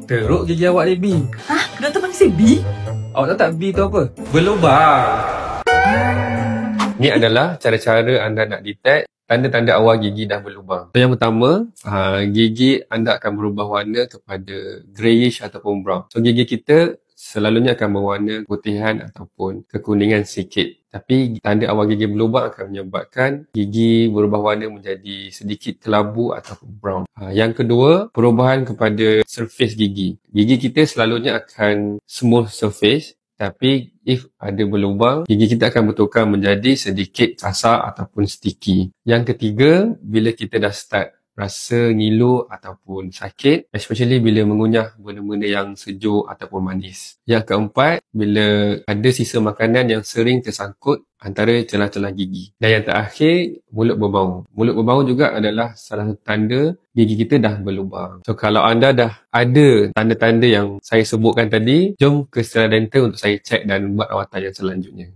Teruk gigi awak ni, B. Hah? Doktor panggil saya B? Awak tahu tak B tu apa? Berlubang. Ni adalah cara-cara anda nak detect tanda-tanda awal gigi dah berlubang. So, yang pertama, gigi anda akan berubah warna kepada greyish ataupun brown. So, gigi kita selalunya akan berwarna putihan ataupun kekuningan sikit. Tapi tanda awal gigi berlubang akan menyebabkan gigi berubah warna menjadi sedikit kelabu ataupun brown. Yang kedua, perubahan kepada surface gigi. Gigi kita selalunya akan smooth surface. Tapi if ada berlubang, gigi kita akan bertukar menjadi sedikit kasar ataupun sticky. Yang ketiga, bila kita dah start rasa ngilu ataupun sakit, especially bila mengunyah benda-benda yang sejuk ataupun manis. Yang keempat, bila ada sisa makanan yang sering tersangkut antara celah-celah gigi. Dan yang terakhir, mulut berbau. Mulut berbau juga adalah salah satu tanda gigi kita dah berlubang. So, kalau anda dah ada tanda-tanda yang saya sebutkan tadi, jom ke Stella Dental untuk saya cek dan buat rawatan yang selanjutnya.